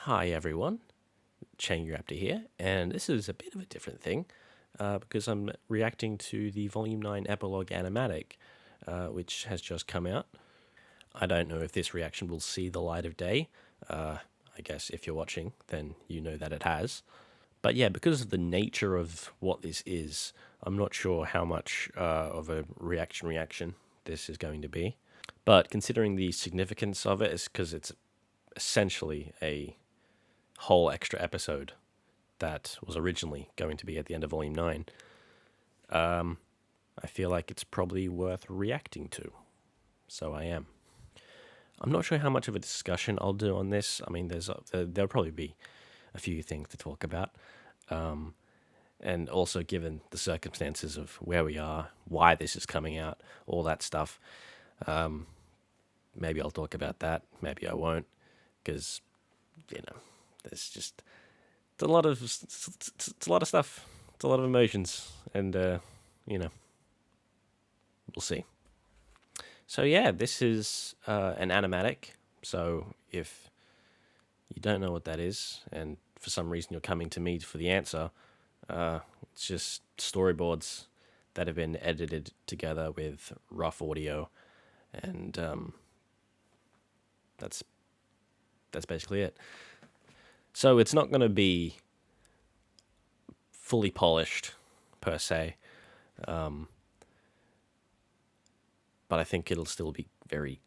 Hi everyone, CFVY here, and this is a bit of a different thing because I'm reacting to the Volume 9 Epilogue animatic, which has just come out. I don't know if this reaction will see the light of day. I guess if you're watching, then you know that it has. But yeah, because of the nature of what this is, I'm not sure how much of a reaction this is going to be. But considering the significance of it, is because it's essentially a whole extra episode that was originally going to be at the end of Volume 9, I feel like it's probably worth reacting to. So I am. I'm not sure how much of a discussion I'll do on this. I mean, there'll probably be a few things to talk about. And also given the circumstances of where we are, why this is coming out, all that stuff, maybe I'll talk about that. Maybe I won't, because, there's just it's a lot of stuff. It's a lot of emotions, and we'll see. So yeah, this is an animatic. So if you don't know what that is, and for some reason you're coming to me for the answer, it's just storyboards that have been edited together with rough audio, and that's basically it. So it's not going to be fully polished per se, but I think it'll still be very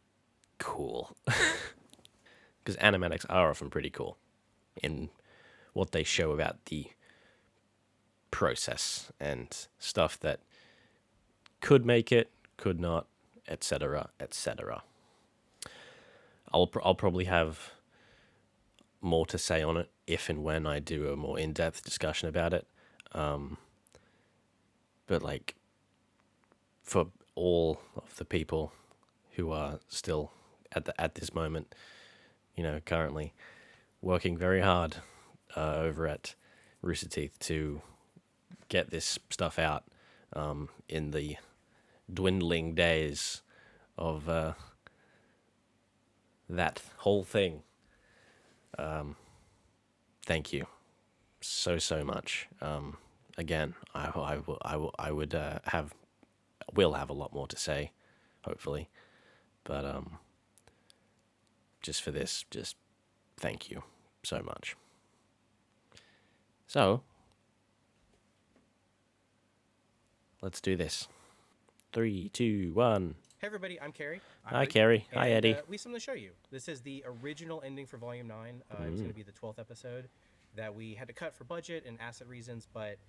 cool. Because animatics are often pretty cool in what they show about the process and stuff that could make it, could not, etc., etc. I'll probably have more to say on it if and when I do a more in-depth discussion about it. But like, for all of the people who are still at this moment, currently working very hard over at Rooster Teeth to get this stuff out in the dwindling days of that whole thing. Thank you so much. Again, will have a lot more to say, hopefully, but just for this, just thank you so much. So let's do this. 3, 2, 1. Hey everybody, I'm Carrie. Hi Carrie. Hi Eddie. We have something to show you. This is the original ending for Volume 9. It was going to be the 12th episode that we had to cut for budget and asset reasons, but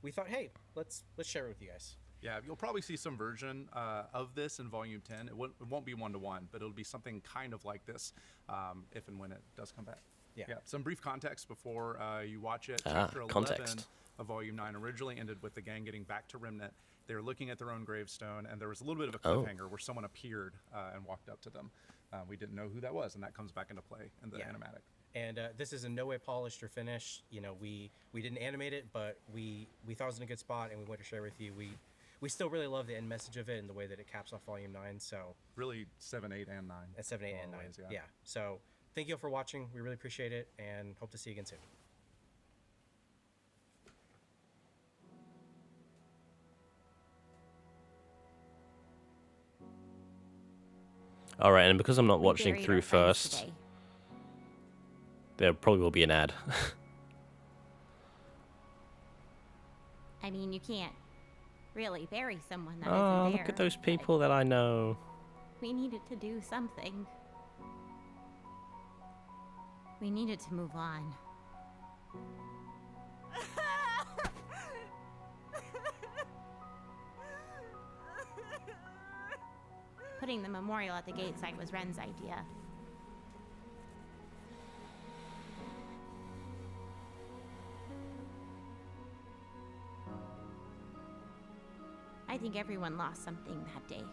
we thought, hey, let's share it with you guys. Yeah, you'll probably see some version of this in Volume 10. It won't be 1-to-1, but it'll be something kind of like this if and when it does come back. Yeah. Some brief context before you watch it. Chapter Chapter 11 of Volume 9 originally ended with the gang getting back to Remnant. They were looking at their own gravestone, and there was a little bit of a cliffhanger where someone appeared and walked up to them. We didn't know who that was, and that comes back into play in the animatic. And this is in no way polished or finished. We didn't animate it, but we thought it was in a good spot, and we wanted to share with you. We still really love the end message of it and the way that it caps off Volume 9. So really 7, 8, and 9. At 7, 8, and 9. Yeah. So thank you all for watching. We really appreciate it, and hope to see you again soon. All right, and because I'm not watching through first, there probably will be an ad. I mean, you can't really bury someone that isn't there. Look at those people that I know. We needed to do something. We needed to move on. Putting the memorial at the gate site was Ren's idea. I think everyone lost something that day.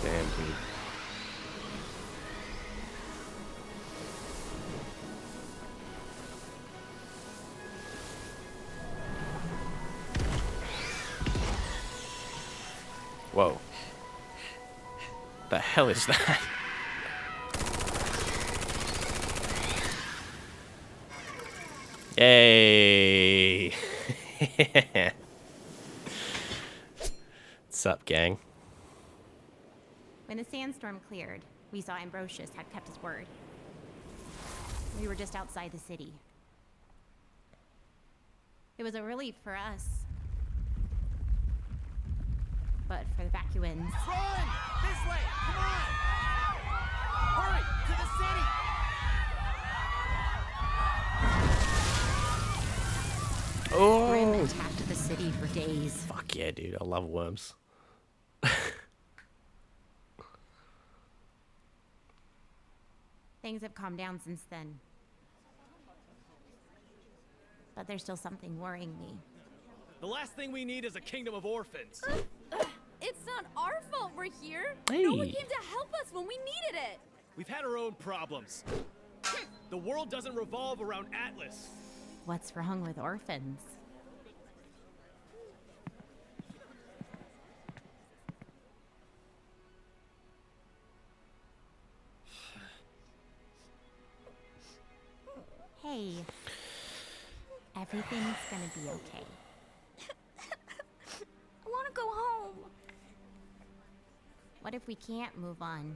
Damn, dude. Whoa. The hell is that? Yay! What's up, gang? When the sandstorm cleared, we saw Ambrosius had kept his word. We were just outside the city. It was a relief for us. But for the vacuums... Run! This way! Come on! Hurry! To the city! Grim Oh! attacked the city for days. Fuck yeah, dude. I love worms. Things have calmed down since then. But there's still something worrying me. The last thing we need is a kingdom of orphans. It's not our fault we're here. Hey. No one came to help us when we needed it. We've had our own problems. The world doesn't revolve around Atlas. What's wrong with orphans? Hey, everything's gonna be okay. I want to go home. What if we can't move on?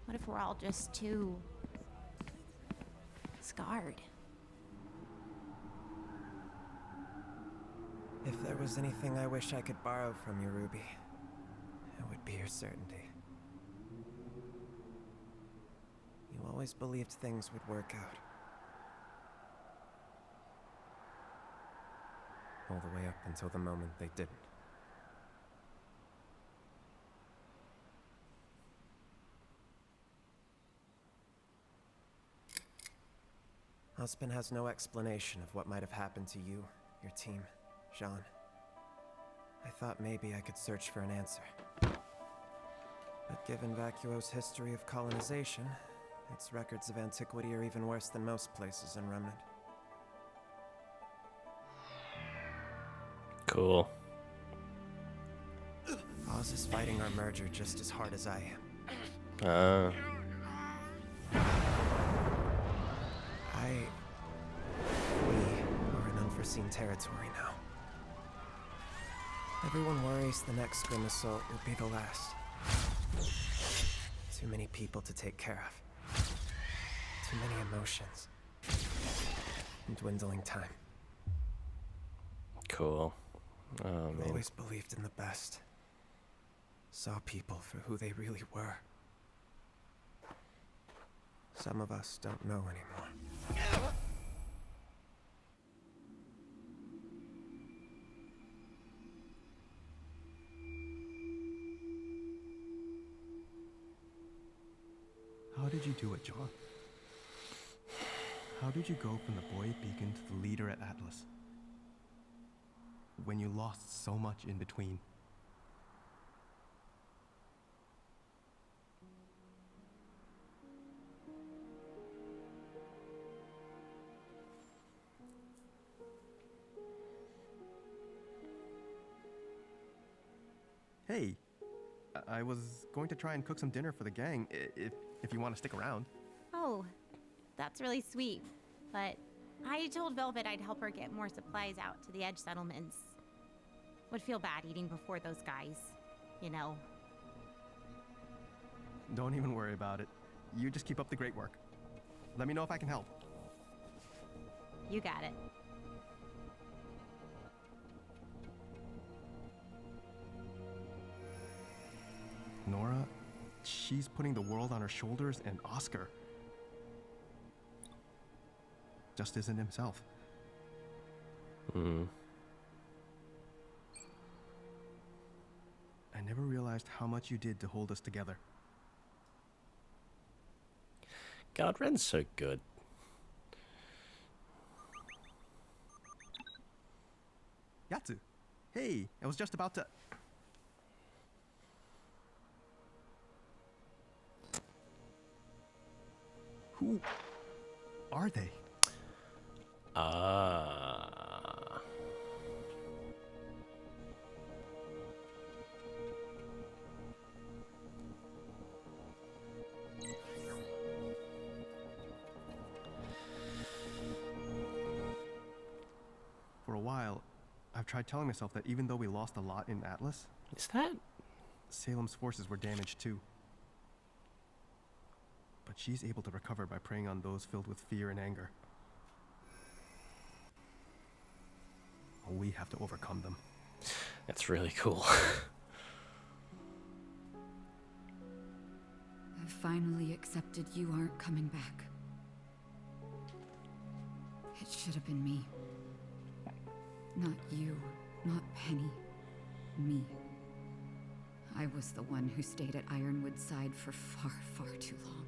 What if we're all just too scarred? If there was anything I wish I could borrow from you, RWBY, it would be your certainty. You always believed things would work out. All the way up until the moment they didn't. Ozpin has no explanation of what might have happened to you, your team, Jean. I thought maybe I could search for an answer. But given Vacuo's history of colonization, its records of antiquity are even worse than most places in Remnant. Cool. Oz is fighting our merger just as hard as I am. We are in unforeseen territory now. Everyone worries the next Grim Assault will be the last. Too many people to take care of. Too many emotions. And dwindling time. Cool. Oh, man. Always believed in the best. Saw people for who they really were. Some of us don't know anymore. How did you do it, John? How did you go from the boy beacon to the leader at Atlas? When you lost so much in between. Hey, I was going to try and cook some dinner for the gang, if you want to stick around. Oh, that's really sweet. But I told Velvet I'd help her get more supplies out to the edge settlements. Would feel bad eating before those guys, you know. Don't even worry about it. You just keep up the great work. Let me know if I can help. You got it. Nora, she's putting the world on her shoulders, and Oscar just isn't himself. Mm-hmm. I never realized how much you did to hold us together. God, Ren's so good. Yatsu, hey, I was just about to... Who are they? Ah. For a while, I've tried telling myself that even though we lost a lot in Atlas, Is that? Salem's forces were damaged too. But she's able to recover by preying on those filled with fear and anger. We have to overcome them. That's really cool. I've finally accepted you aren't coming back. It should have been me. Not you, not Penny. Me. I was the one who stayed at Ironwood's side for far, far too long.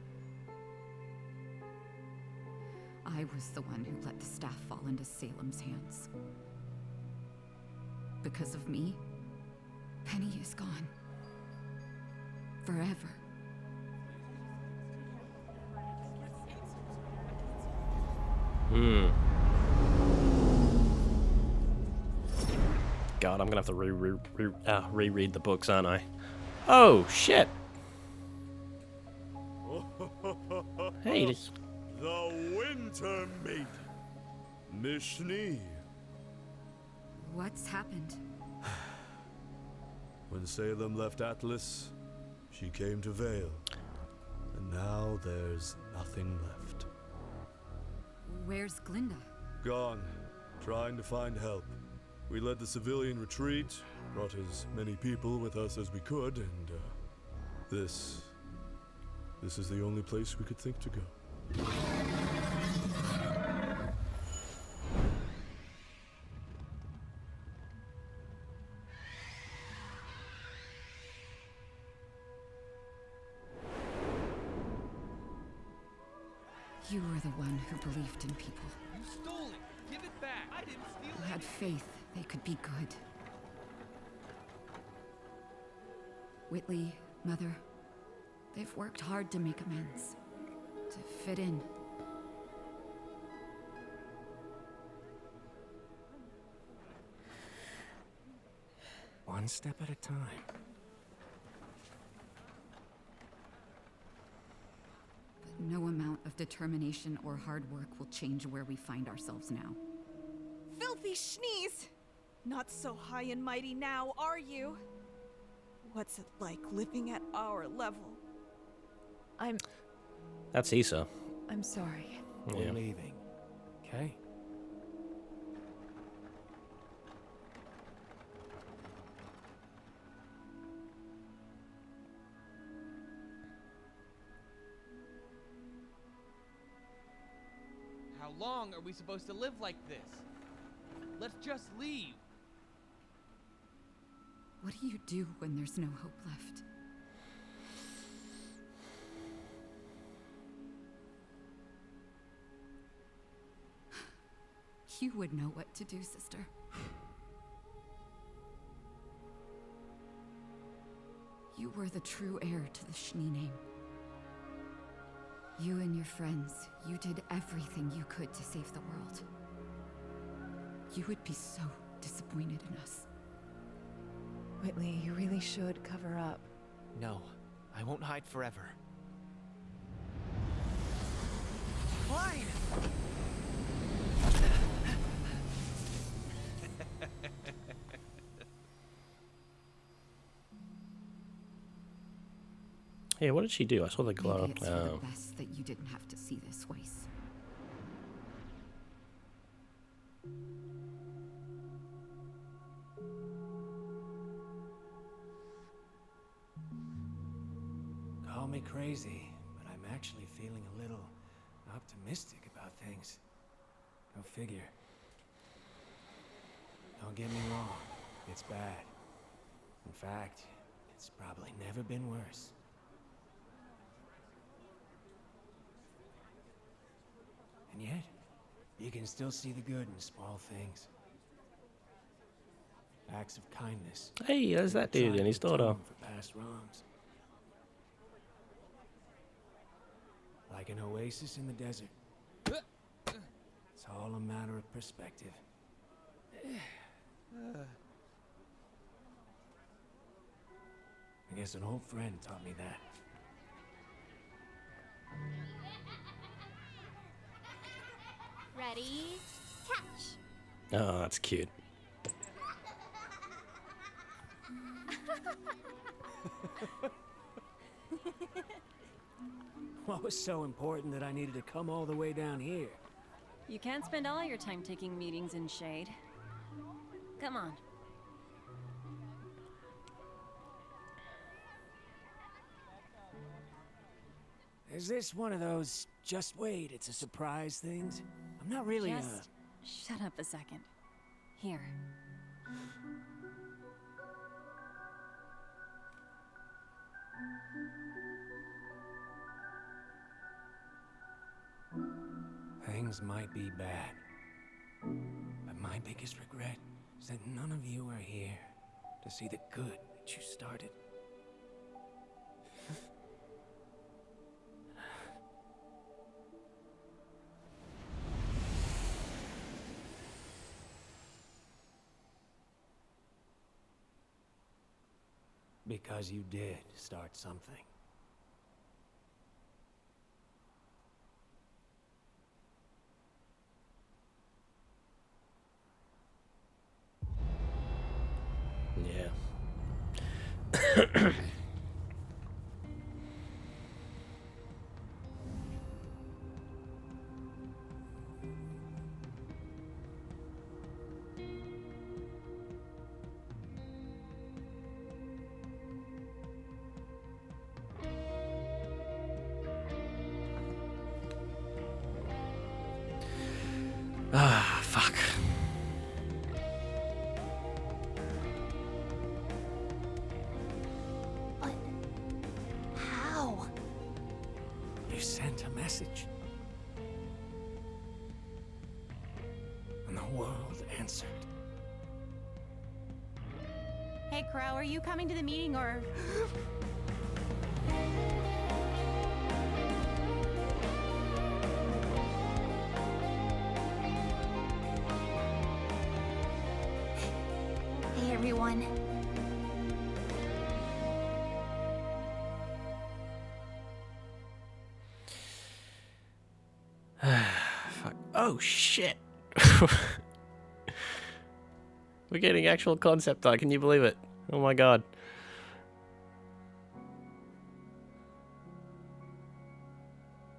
I was the one who let the staff fall into Salem's hands. Because of me, Penny is gone. Forever. God, I'm gonna have to reread the books, aren't I? Oh shit! Hey, this... The Winter Maiden, Mishni. What's happened? When Salem left Atlas, she came to Vale, and now there's nothing left. Where's Glinda? Gone, trying to find help. We led the civilian retreat, brought as many people with us as we could, and this is the only place we could think to go. You were the one who believed in people. You stole it! Give it back! I didn't steal Who it! had faith they could be good. Whitley, Mother, they've worked hard to make amends. To fit in. One step at a time. But no amount of determination or hard work will change where we find ourselves now. Filthy schnees! Not so high and mighty now, are you? What's it like living at our level? That's Issa. I'm sorry. Yeah. We're leaving. Okay? How long are we supposed to live like this? Let's just leave. What do you do when there's no hope left? You would know what to do, sister. You were the true heir to the Schnee name. You and your friends, you did everything you could to save the world. You would be so disappointed in us. Whitley, you really should cover up. No, I won't hide forever. Fine! Hey, what did she do? I saw the glow. Maybe it's for the best that you didn't have to see this waste. Call me crazy, but I'm actually feeling a little optimistic about things. Go figure. Don't get me wrong, it's bad. In fact, it's probably never been worse. And yet, you can still see the good in small things. Acts of kindness. Hey, there's that dude and his daughter. For past wrongs. Like an oasis in the desert. It's all all a matter of perspective. I guess an old friend taught me that. Ready? Catch! Oh, that's cute. What was so important that I needed to come all the way down here? You can't spend all your time taking meetings in shade. Come on. Is this one of those just wait, it's a surprise things? I'm not really Just shut up a second. Here. Things might be bad, but my biggest regret is that none of you are here to see the good that you started. Because you did start something. Yeah. Ah, fuck. But how? You sent a message. And the world answered. Hey, Qrow, are you coming to the meeting or... Hey, everyone. Fuck. Oh, shit. We're getting actual concept art. Can you believe it? Oh my god.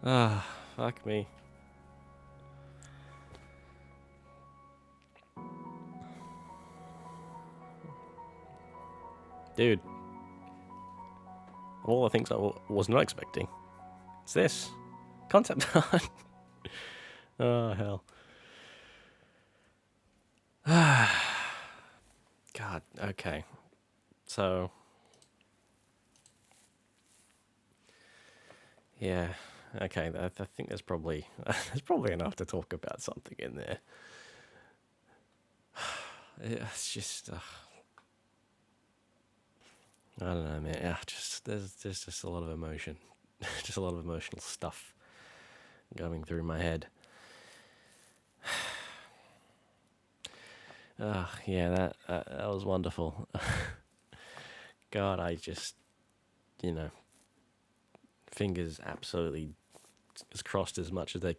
Ah, fuck me. Dude. All the things I was not expecting. It's this. Concept art. Oh, hell. God, okay. So... yeah, okay, I think there's probably enough to talk about something in there. It's just... I don't know, man. Yeah, there's just a lot of emotion. Just a lot of emotional stuff going through my head. Yeah, that was wonderful. God, I just, fingers absolutely as crossed as much as they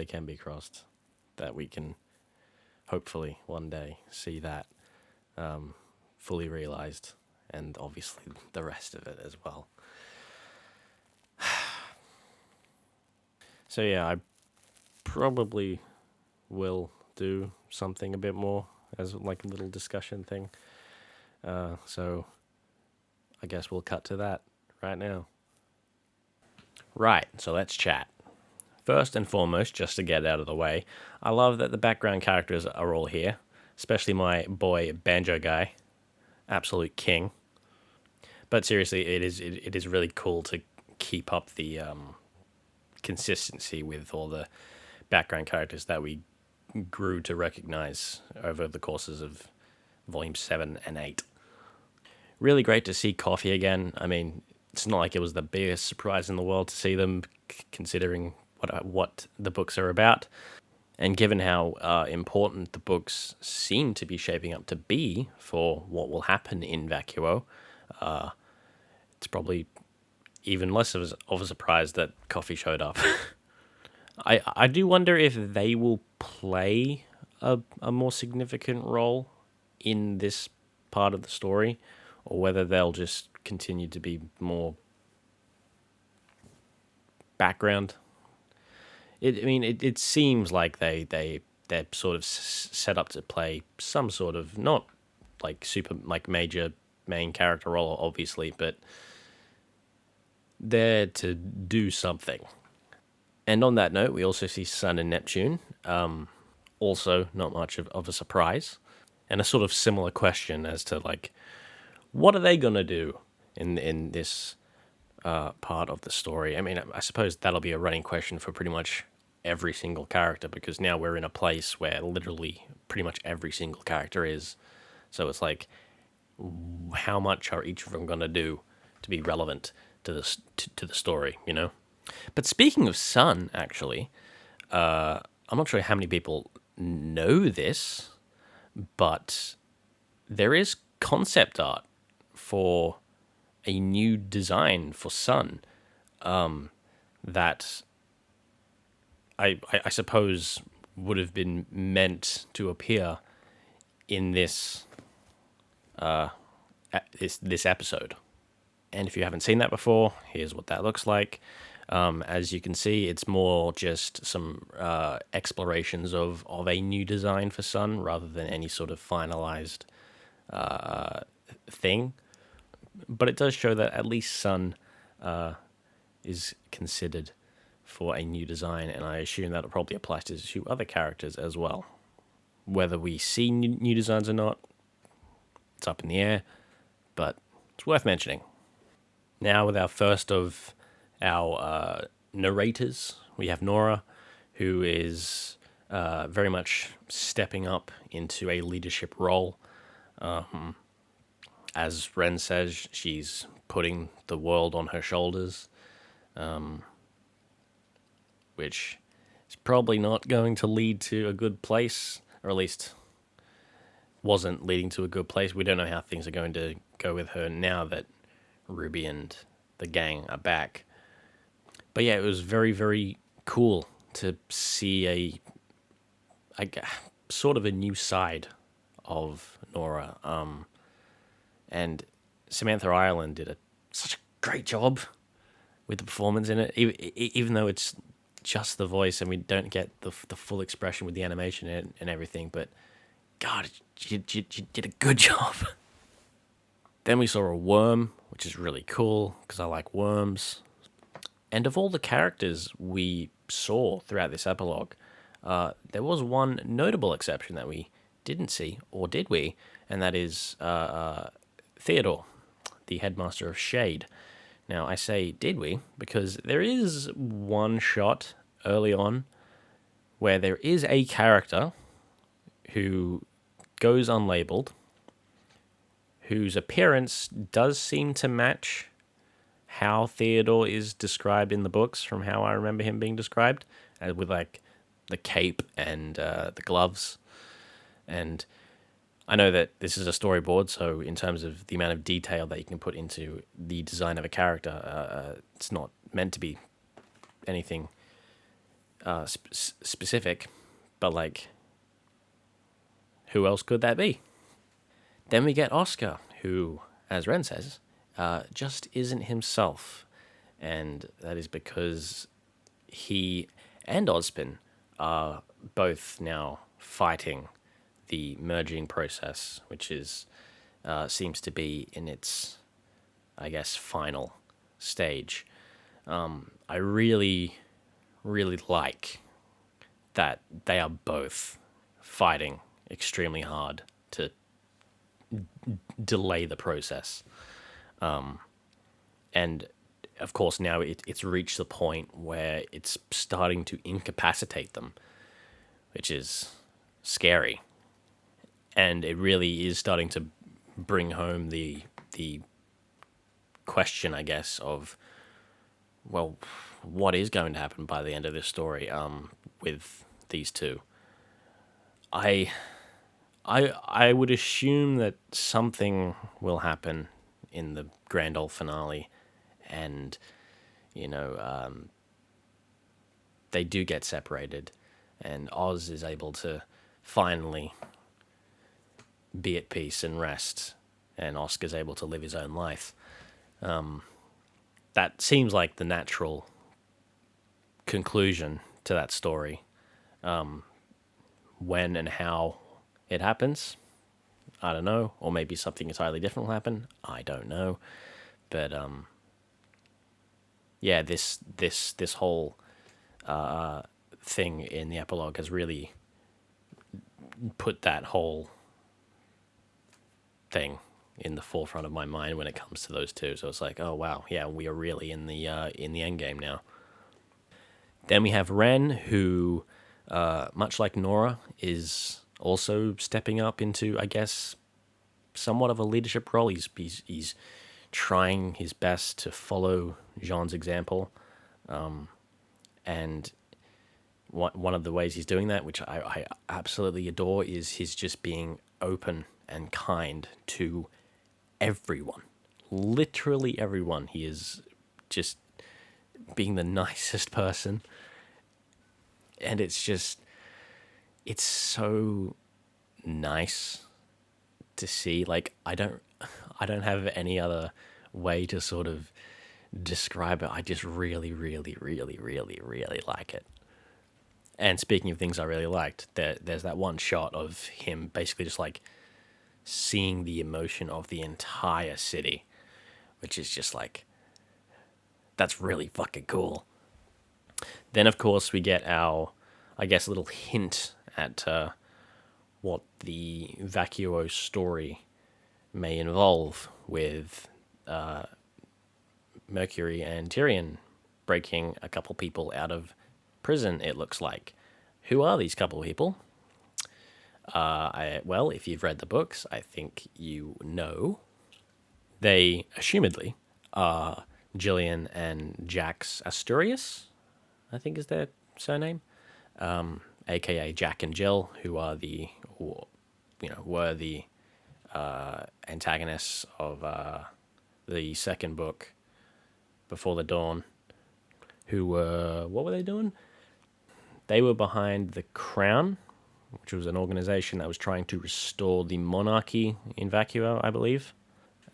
can be crossed, that we can hopefully one day see that fully realized, and obviously the rest of it as well. So yeah, I probably will do something a bit more as like a little discussion thing. So I guess we'll cut to that right now. Right, so let's chat. First and foremost, just to get out of the way, I love that the background characters are all here, especially my boy Banjo guy, absolute king. But seriously, it is really cool to keep up the consistency with all the background characters that we grew to recognize over the courses of Volume 7 and 8. Really great to see Coffee again. I mean, it's not like it was the biggest surprise in the world to see them, considering what the books are about. And given how important the books seem to be shaping up to be for what will happen in Vacuo, it's probably even less of a surprise that Coffee showed up. I do wonder if they will play a more significant role in this part of the story, or whether they'll just continue to be more background. It seems like they're sort of set up to play some sort of, not like super like major main character role, obviously, but there to do something. And on that note, we also see Sun and Neptune. Also, not much of a surprise, and a sort of similar question as to like, what are they gonna do in this part of the story? I mean, I suppose that'll be a running question for pretty much every single character, because now we're in a place where literally pretty much every single character is. So it's like, how much are each of them gonna do to be relevant to the story, you know? But speaking of Sun, actually, I'm not sure how many people know this, but there is concept art for a new design for Sun that I suppose would have been meant to appear in this this episode. And if you haven't seen that before, here's what that looks like. As you can see, it's more just some explorations of a new design for Sun rather than any sort of finalized thing. But it does show that at least Sun is considered for a new design, and I assume that it probably applies to other characters as well. Whether we see new designs or not, it's up in the air, but it's worth mentioning. Now, with our first of our narrators, we have Nora, who is very much stepping up into a leadership role. As Ren says, she's putting the world on her shoulders, which is probably not going to lead to a good place, or at least wasn't leading to a good place. We don't know how things are going to go with her now that RWBY and the gang are back. But yeah, it was very, very cool to see a sort of a new side of Nora. And Samantha Ireland did such a great job with the performance in it, even though it's just the voice and we don't get the full expression with the animation and everything. But God, she did a good job. Then we saw a worm, which is really cool because I like worms. And of all the characters we saw throughout this epilogue, there was one notable exception that we didn't see, or did we? And that is Theodore, the headmaster of Shade. Now, I say did we because there is one shot early on where there is a character who goes unlabeled, whose appearance does seem to match how Theodore is described in the books from how I remember him being described, with like the cape and the gloves. And I know that this is a storyboard, so in terms of the amount of detail that you can put into the design of a character, it's not meant to be anything specific, but like, who else could that be? Then we get Oscar, who, as Ren says, just isn't himself. And that is because he and Ozpin are both now fighting the merging process, which is seems to be in its, I guess, final stage. I really, really like that they are both fighting extremely hard to delay the process. And of course now it's reached the point where it's starting to incapacitate them, which is scary. And it really is starting to bring home the question, I guess, of, well, what is going to happen by the end of this story with these two? I would assume that something will happen in the grand old finale, and they do get separated, and Oz is able to finally be at peace and rest, and Oscar's able to live his own life. That seems like the natural conclusion to that story. When and how it happens, I don't know. Or maybe something entirely different will happen. I don't know. But yeah, this whole thing in the epilogue has really put that whole thing in the forefront of my mind when it comes to those two. So it's like, oh wow, yeah, we are really in the end game now. Then we have Ren, who, much like Nora, is also stepping up into, I guess, somewhat of a leadership role. He's trying his best to follow Jean's example, and one of the ways he's doing that, which I absolutely adore, is his just being open and kind to everyone, literally everyone. He is just being the nicest person, and it's so nice to see. Like, I don't have any other way to sort of describe it. I just really, really, really, really, really like it. And speaking of things I really liked, there's that one shot of him basically just like seeing the emotion of the entire city, which is just like, that's really fucking cool. Then, of course, we get our, I guess, little hint at what the Vacuo story may involve, with Mercury and Tyrion breaking a couple people out of prison, it looks like. Who are these couple people? Well, if you've read the books, I think you know. They, assumedly, are Gillian and Jax Asturias, I think is their surname, aka Jack and Jill, who are were the antagonists of the second book, Before the Dawn, who were, what were they doing? They were behind the Crown, which was an organization that was trying to restore the monarchy in Vacuo, I believe.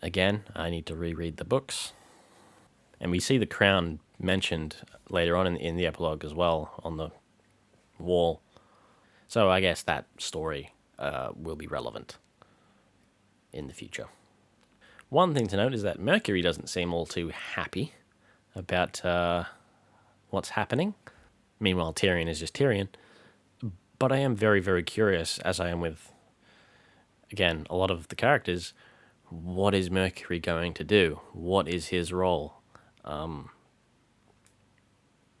Again, I need to reread the books. And we see the Crown mentioned later on in the epilogue as well, on the wall. So I guess that story will be relevant in the future. One thing to note is that Mercury doesn't seem all too happy about what's happening. Meanwhile, Tyrion is just Tyrion. But I am very, very curious, as I am with, again, a lot of the characters, what is Mercury going to do? What is his role?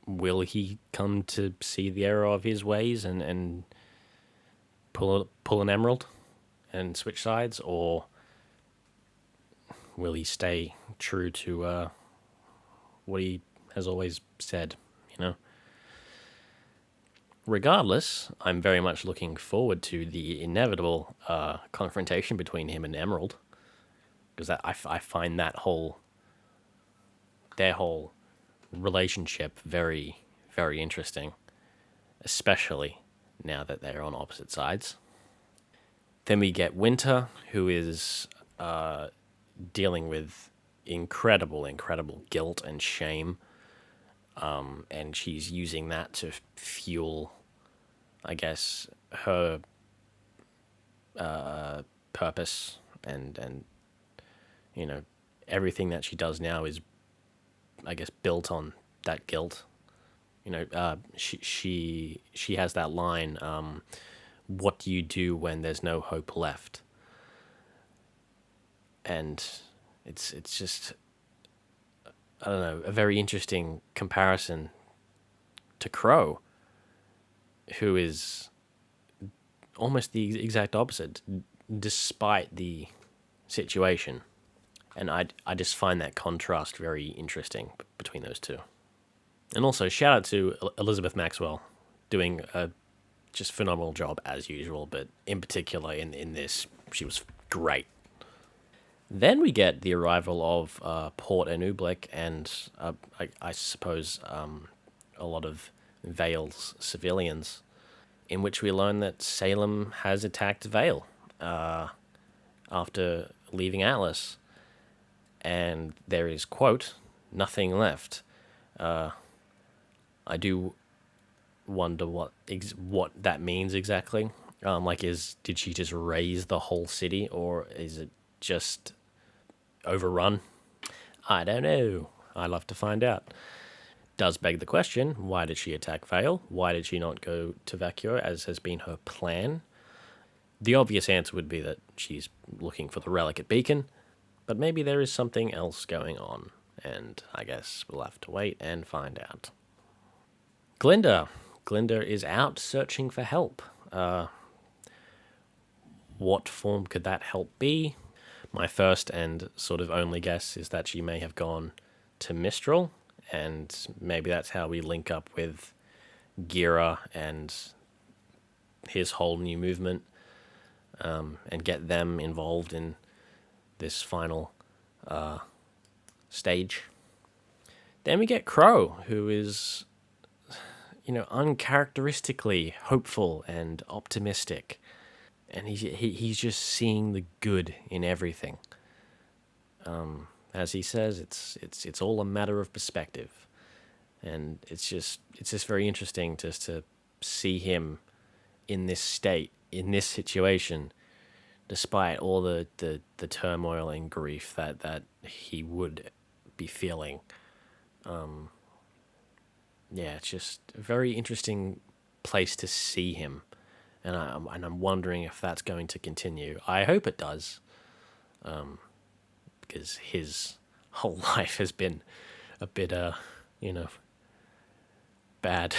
Will he come to see the error of his ways and pull an emerald and switch sides? Or will he stay true to what he has always said, you know? Regardless, I'm very much looking forward to the inevitable confrontation between him and Emerald, because I find their whole relationship very, very interesting, especially now that they're on opposite sides. Then we get Winter, who is dealing with incredible guilt and shame, and she's using that to fuel, I guess, her purpose, and you know, everything that she does now is, I guess, built on that guilt. You know, she has that line, what do you do when there's no hope left? And it's just, I don't know, a very interesting comparison to Qrow, who is almost the exact opposite, despite the situation. And I just find that contrast very interesting between those two. And also, shout out to Elizabeth Maxwell, doing a just phenomenal job as usual, but in particular in this, she was great. Then we get the arrival of Port and Oobleck and I suppose a lot of Vale's civilians, in which we learn that Salem has attacked Vale after leaving Atlas, and there is, quote, nothing left. I do wonder what that means exactly. Did she just raise the whole city, or is it just overrun? I don't know. I'd love to find out. Does beg the question, why did she attack Vale? Why did she not go to Vacuo, as has been her plan? The obvious answer would be that she's looking for the Relicate Beacon, but maybe there is something else going on, and I guess we'll have to wait and find out. Glinda. Glinda is out searching for help. What form could that help be? My first and sort of only guess is that she may have gone to Mistral, and maybe that's how we link up with Gira and his whole new movement, and get them involved in this final stage. Then we get Qrow, who is, uncharacteristically hopeful and optimistic, and he's just seeing the good in everything. As he says, it's all a matter of perspective, and it's just very interesting just to see him in this state, in this situation, despite all the turmoil and grief that he would be feeling. It's just a very interesting place to see him, and I'm wondering if that's going to continue. I hope it does, because his whole life has been a bit, bad.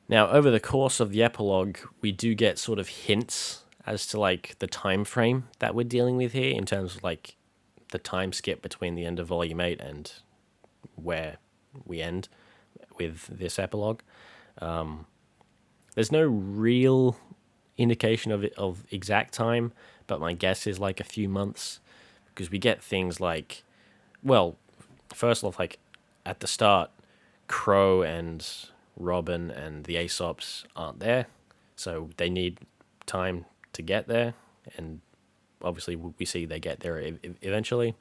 Now, over the course of the epilogue, we do get sort of hints as to, the time frame that we're dealing with here, in terms of, the time skip between the end of Volume 8 and where we end with this epilogue. There's no real indication of exact time, but my guess is, a few months, because we get things first off, at the start, Qrow and Robin and the Aesops aren't there, so they need time to get there, and obviously we see they get there eventually.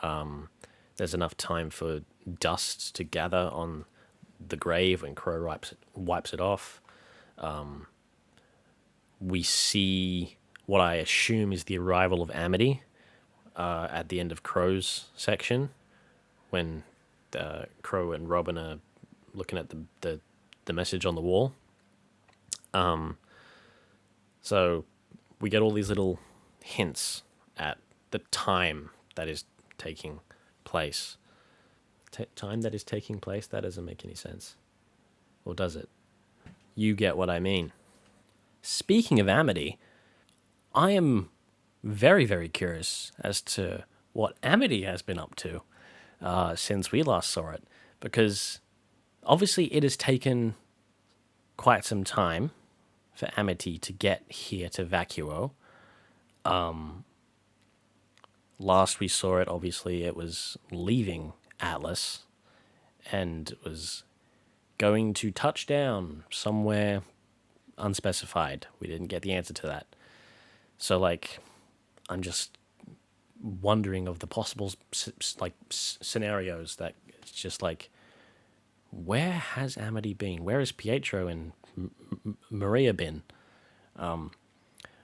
There's enough time for dust to gather on the grave when Qrow wipes it off. We see what I assume is the arrival of Amity at the end of Qrow's section, when Qrow and Robin are looking at the message on the wall. So we get all these little hints at the time that is taking place. Time that is taking place? That doesn't make any sense. Or does it? You get what I mean. Speaking of Amity, I am very, very curious as to what Amity has been up to since we last saw it, because obviously it has taken quite some time for Amity to get here to Vacuo. Last we saw it, obviously, it was leaving Atlas and was going to touch down somewhere unspecified. We didn't get the answer to that. So, I'm just wondering of the possible, scenarios that it's just where has Amity been? Where has Pietro and Maria been?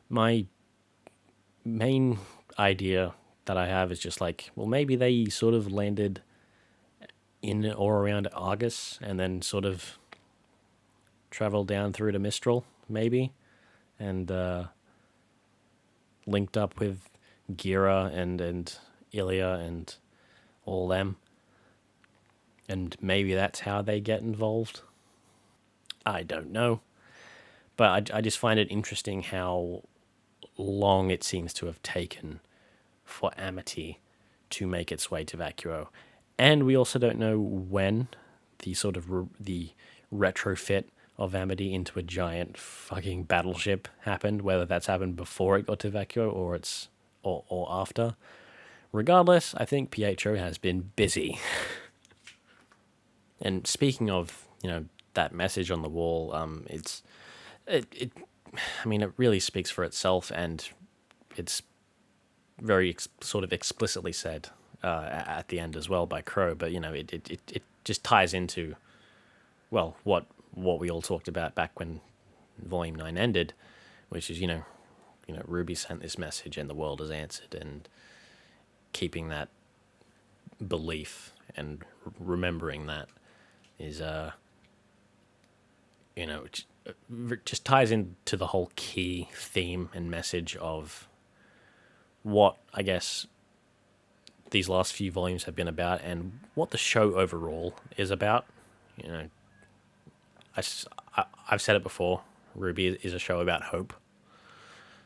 My main idea that I have is just maybe they sort of landed in or around Argus and then sort of traveled down through to Mistral, maybe, and linked up with Gira and Ilya and all them. And maybe that's how they get involved. I don't know. But I just find it interesting how long it seems to have taken for Amity to make its way to Vacuo. And we also don't know when the sort of the retrofit of Amity into a giant fucking battleship happened, whether that's happened before it got to Vacuo or after. Regardless, I think Pietro has been busy. And speaking of, that message on the wall, it really speaks for itself, and it's very sort of explicitly said at the end as well by Qrow. But it just ties into, well, what we all talked about back when Volume 9 ended, which is RWBY sent this message and the world has answered, and keeping that belief and remembering that is just ties into the whole key theme and message of what I guess these last few volumes have been about, and what the show overall is about. I've said it before, RWBY is a show about hope.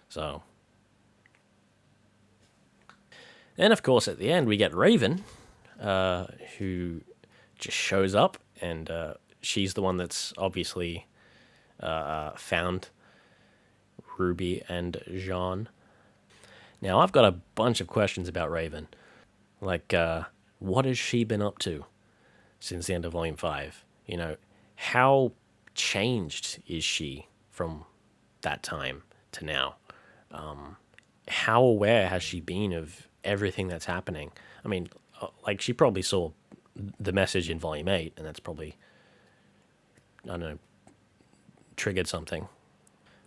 So, and of course at the end we get Raven, who just shows up, and she's the one that's obviously found RWBY and Jean. Now, I've got a bunch of questions about Raven. Like, what has she been up to since the end of Volume 5? How changed is she from that time to now? How aware has she been of everything that's happening? I mean, she probably saw the message in Volume 8, and that's probably, I don't know, triggered something.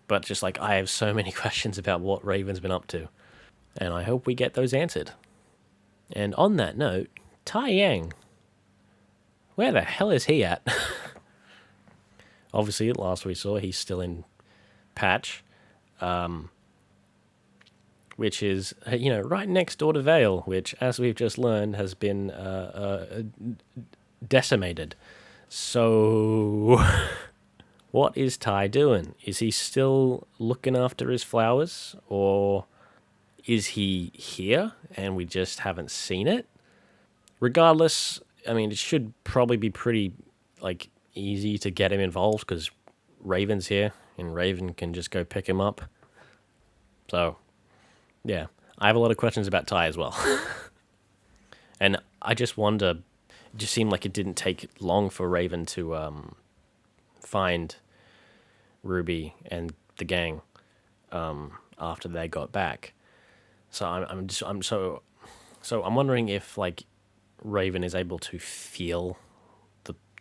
But just I have so many questions about what Raven's been up to, and I hope we get those answered. And on that note, Taiyang, where the hell is he at? Obviously, at last we saw, he's still in Patch, which is, right next door to Vale, which, as we've just learned, has been decimated. So, what is Ty doing? Is he still looking after his flowers, or is he here and we just haven't seen it? Regardless, I mean, it should probably be pretty, easy to get him involved, because Raven's here, and Raven can just go pick him up. So, yeah, I have a lot of questions about Ty as well. And I just wonder, it just seemed like it didn't take long for Raven to find RWBY and the gang after they got back. So I'm wondering if Raven is able to feel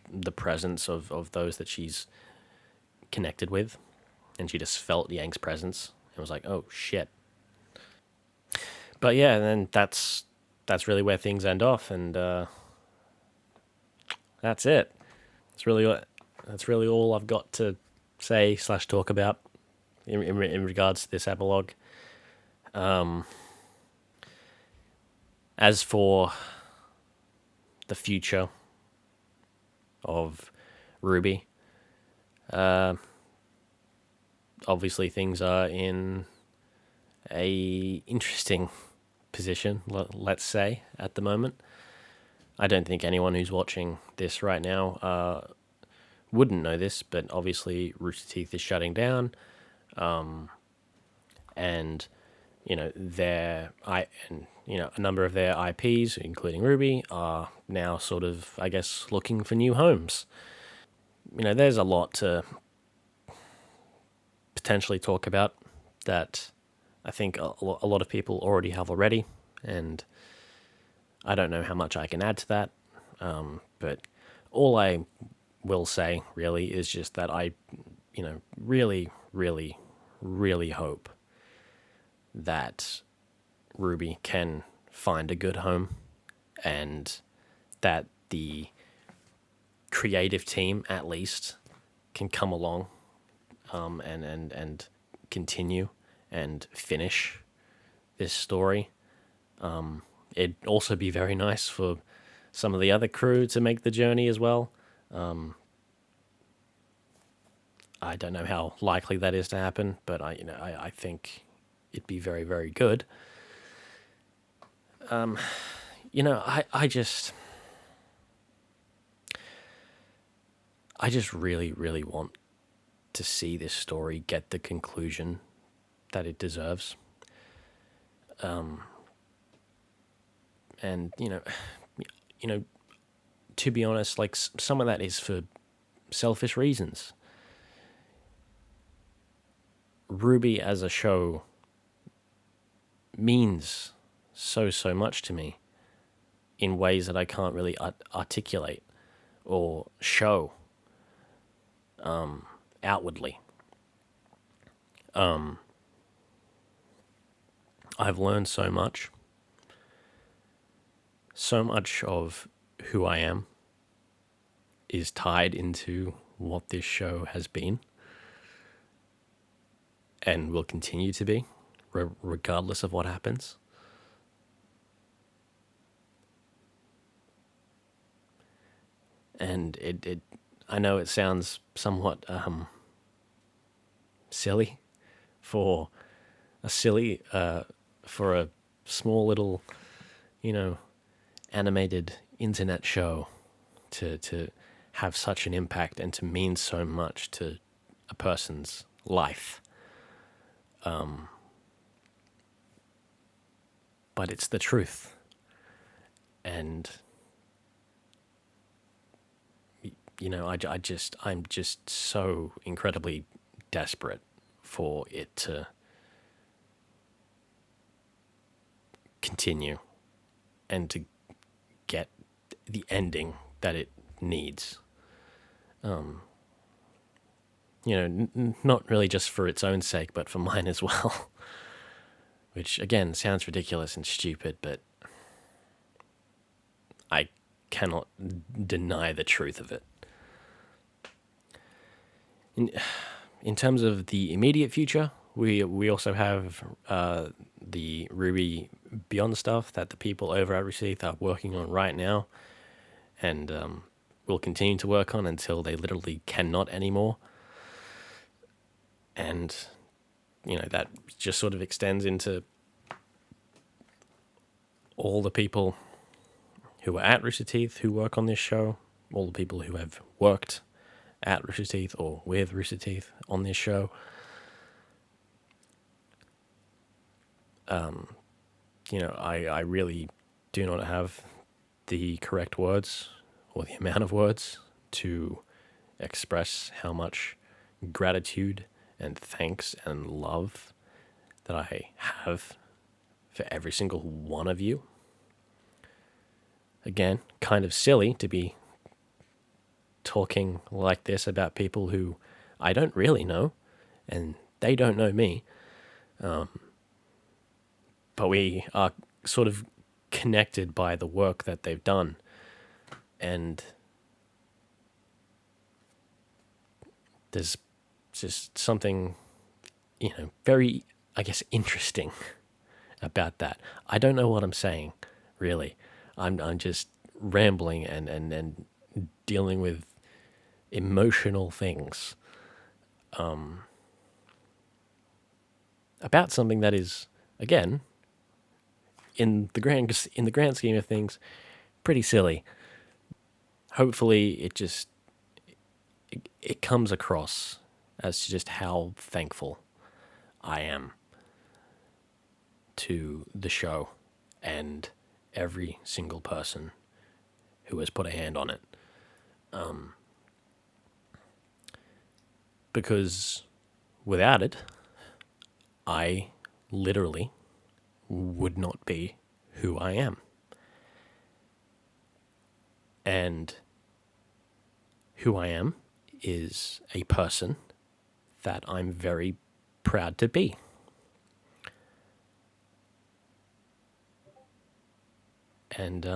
the presence of those that she's connected with, and she just felt Yang's presence and was like, oh shit. But yeah, and then that's really where things end off, and that's it. That's really all I've got to say / talk about in regards to this epilogue. As for the future of RWBY, obviously things are in a interesting position, let's say, at the moment. I don't think anyone who's watching this right now wouldn't know this, but obviously Rooster Teeth is shutting down, and a number of their IPs, including RWBY, are now sort of, I guess, looking for new homes. There's a lot to potentially talk about that I think a lot of people already have already, and I don't know how much I can add to that, but all I will say, really, is just that I, really, really, really hope that RWBY can find a good home, and that the creative team, at least, can come along and continue and finish this story. It'd also be very nice for some of the other crew to make the journey as well. I don't know how likely that is to happen, but I think it'd be very, very good. I just really, really want to see this story get the conclusion that it deserves. And to be honest, like some of that is for selfish reasons. RWBY as a show means so much to me in ways that I can't really articulate or show outwardly. I've learned so much. So much of who I am is tied into what this show has been and will continue to be, regardless of what happens. And I know it sounds somewhat silly for a small little, animated internet show to have such an impact and to mean so much to a person's life. But it's the truth. And I'm just so incredibly desperate for it to continue and to get the ending that it needs. Not really just for its own sake, but for mine as well. Which, again, sounds ridiculous and stupid, but I cannot deny the truth of it. In terms of the immediate future, we also have the RWBY Beyond stuff that the people over at Rooster Teeth are working on right now, and will continue to work on until they literally cannot anymore. And that just sort of extends into all the people who are at Rooster Teeth who work on this show, all the people who have worked at Rooster Teeth or with Rooster Teeth on this show. I really do not have the correct words or the amount of words to express how much gratitude and thanks and love that I have for every single one of you. Again, kind of silly to be talking like this about people who I don't really know, and they don't know me. But we are sort of connected by the work that they've done. And there's just something, very, I guess, interesting about that. I don't know what I'm saying, really. I'm just rambling and dealing with emotional things about something that is, again, in the grand scheme of things, pretty silly. Hopefully, it comes across as to just how thankful I am to the show and every single person who has put a hand on it. Because without it, I literally would not be who I am. And who I am is a person that I'm very proud to be. And,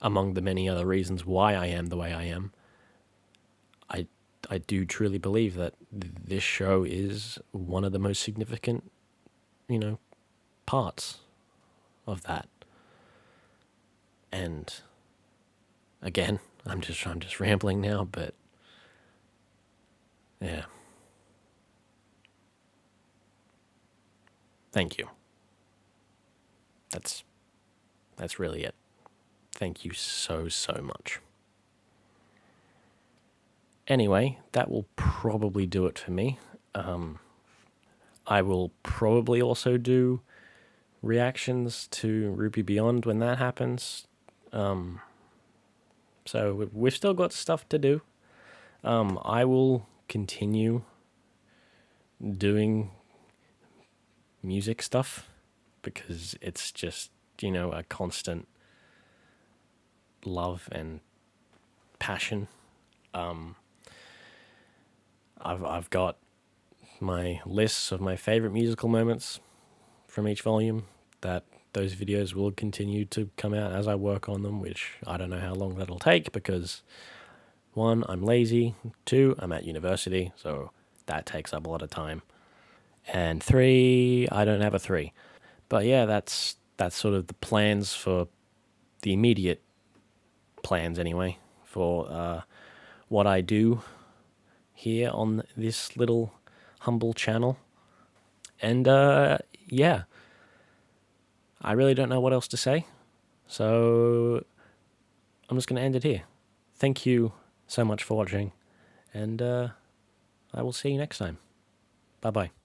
among the many other reasons why I am the way I am, I do truly believe that this show is one of the most significant, parts of that. And again, I'm just rambling now, but yeah. Thank you. That's really it. Thank you so much. Anyway, that will probably do it for me. I will probably also do reactions to RWBY Beyond when that happens. So we've still got stuff to do. I will continue doing music stuff because it's just, a constant love and passion. I've got my lists of my favorite musical moments from each volume. That those videos will continue to come out as I work on them, which I don't know how long that'll take because 1, I'm lazy, 2, I'm at university, so that takes up a lot of time, and 3, I don't have a 3. But yeah, that's sort of the plans for the immediate plans anyway for what I do here on this little humble channel. And yeah, I really don't know what else to say, so I'm just going to end it here. Thank you so much for watching, and I will see you next time. Bye-bye.